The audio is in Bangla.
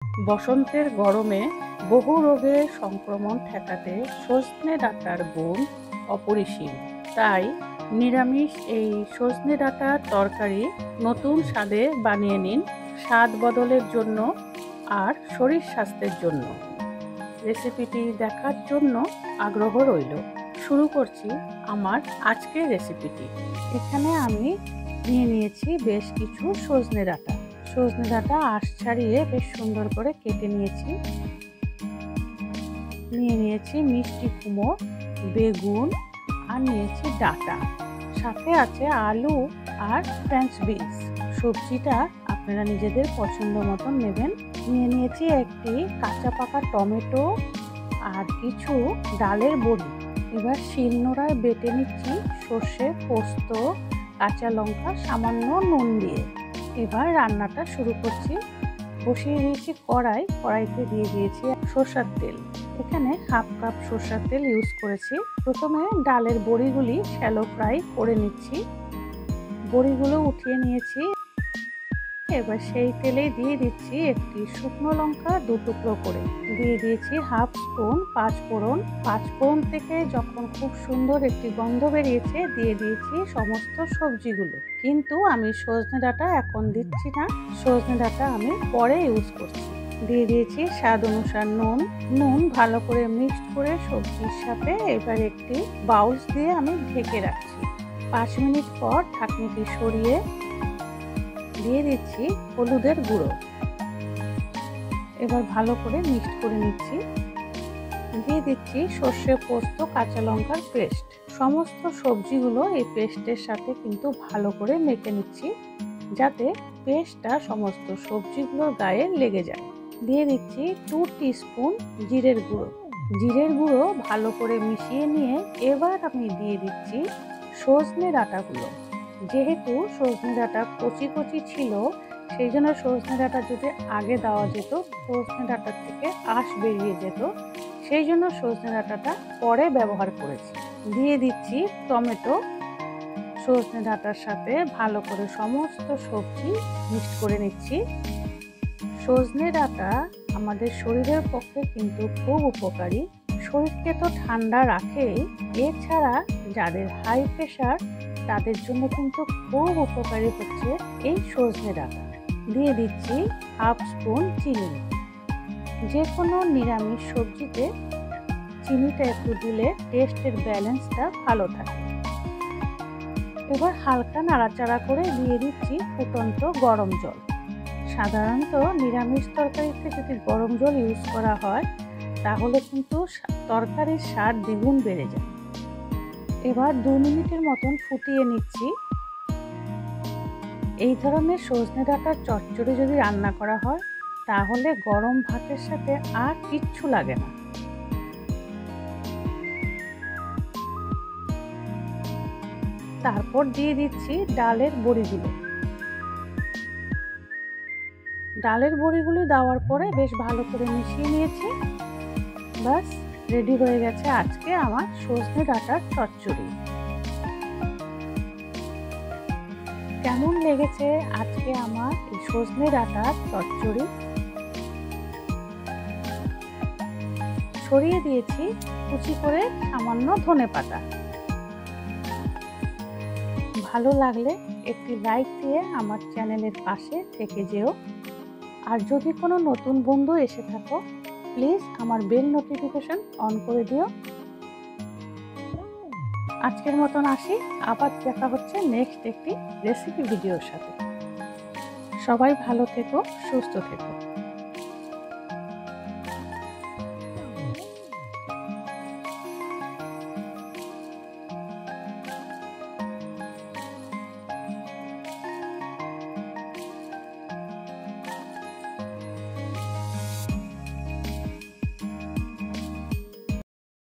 বসন্তের গরমে বহু রোগের সংক্রমণ ঠেকাতে সজনে ডাঁটার গুণ অপরিসীম। তাই নিরামিষ এই সজনে ডাঁটার তরকারি নতুন স্বাদে বানিয়ে নিন, স্বাদ বদলের জন্য আর শরীর স্বাস্থ্যের জন্য। রেসিপিটি দেখার জন্য আগ্রহ রইল। শুরু করছি আমার আজকের রেসিপিটি। এখানে আমি নিয়ে নিয়েছি বেশ কিছু সজনে ডাঁটা। সজনে ডাঁটা আঁশ ছাড়িয়ে বেশ সুন্দর করে কেটে নিয়েছি। নিয়ে নিয়েছি মিষ্টি কুমড়ো, বেগুন আর নিয়েছি ডাঁটা, সাথে আছে আলু আর ফ্রেঞ্চ বিনস। সবজিটা আপনারা নিজেদের পছন্দ মতন নেবেন। নিয়ে নিয়েছি একটি কাঁচা পাকা টমেটো আর কিছু ডালের বড়ি। এবার শিলনোড়ায় বেটে নিচ্ছি সর্ষে, পোস্ত, কাঁচা লঙ্কা, সামান্য নুন দিয়ে। এবার রান্নাটা শুরু করছি। বসিয়ে দিয়েছি কড়াইতে দিয়ে দিয়েছি সরষের তেল। এখানে হাফ কাপ সরষের তেল ইউজ করেছি। প্রথমে ডালের বড়িগুলি শ্যালো ফ্রাই করে নিচ্ছি। বড়িগুলো উঠিয়ে নিয়েছি। এবার সেই তেলেই দিয়ে দিচ্ছি একটি শুকনো লঙ্কা 2 টুকরো করে। দিয়ে দিয়েছি হাফ স্পুন পাঁচফোড়ন। পাঁচফোড়ন থেকে যখন খুব সুন্দর একটি গন্ধ বেরিয়েছে, দিয়ে দিয়েছি সমস্ত সবজিগুলো। কিন্তু আমি সজনে ডাঁটা এখন দিচ্ছি না, সজনে ডাঁটা আমি পরে ইউজ করছি। দিয়ে দিয়েছি স্বাদ অনুসার নুন ভালো করে মিক্সড করে সবজির সাথে এবার একটি বাউলস দিয়ে আমি ঢেকে রাখছি। 5 মিনিট পর ঢাকনিটি সরিয়ে দিয়ে দিচ্ছি হলুদের গুঁড়ো। এবার ভালো করে মিক্সড করে নিচ্ছি। দিয়ে দিচ্ছি সর্ষে, পোস্ত, কাঁচা লঙ্কার পেস্ট। সমস্ত সবজিগুলো এই পেস্টের সাথে কিন্তু ভালো করে মেখে নিচ্ছি, যাতে পেস্টটা সমস্ত সবজিগুলোর গায়ে লেগে যায়। দিয়ে দিচ্ছি 2 টিস্পুন জিরের গুঁড়ো। জিরের গুঁড়ো ভালো করে মিশিয়ে নিয়ে এবার আমি দিয়ে দিচ্ছি সজনে ডাঁটাগুলো। যেহেতু সজনে ডাঁটা কচি কচি ছিল, সেই জন্য সজনে ডাঁটা যদি আগে দেওয়া যেত, সজনে ডাঁটার থেকে আঁশ বেরিয়ে যেত। সেই জন্য সজনে ডাঁটাটা পরে ব্যবহার করেছি। দিয়ে দিচ্ছি টমেটো। সজনে ডাঁটার সাথে ভালো করে সমস্ত সবজি মিক্সড করে নিচ্ছি। সজনে ডাঁটা আমাদের শরীরের পক্ষে কিন্তু খুব উপকারী। শরীরকে তো ঠান্ডা রাখেই, এছাড়া যাদের হাই প্রেশার তাদের জন্য কিন্তু খুব উপকারী হচ্ছে এই সজনে ডাঁটা। দিয়ে দিচ্ছি হাফ স্পুন চিনি। যে কোনো নিরামিষ সবজিতে চিনিটা একটু দিলে টেস্টের ব্যালেন্সটা ভালো থাকে। এবার হালকা নাড়াচাড়া করে দিয়ে দিচ্ছি ফুটন্ত গরম জল। সাধারণত নিরামিষ তরকারিতে যদি গরম জল ইউজ করা হয়, তাহলে কিন্তু তরকারির স্বাদ দ্বিগুণ বেড়ে যায়। এবার 2 মিনিটের মতন ফুটিয়ে নিচ্ছি। এই ধরনের সজনে ডাঁটার চচ্চড়ি যদি রান্না করা হয়, তাহলে গরম ভাতের সাথে আর কিচ্ছু লাগে না। তারপর দিয়ে দিচ্ছি ডালের বড়িগুলো। ডালের বড়িগুলো দেওয়ার পরে বেশ ভালো করে মিশিয়ে নিয়েছি। বাস রেডি হয়ে গেছে আজকে আমার সজনে ডাঁটার চচ্চড়ি। কেমন লেগেছে আজকে আমার এই সজনে ডাঁটার চচ্চড়ি? ছড়িয়ে দিয়েছি কুচি করে সামান্য ধনেপাতা। ভালো লাগলে একটি লাইক দিয়ে আমার চ্যানেলের পাশে থেকে যেও। আর যদি কোনো নতুন বন্ধু এসে থাকো, প্লিজ আমার বেল নোটিফিকেশন অন করে দিও। আজকের মতন আসি, আবার দেখা হচ্ছে নেক্সট একটি রেসিপি ভিডিওর সাথে। সবাই ভালো থেকো, সুস্থ থেকো।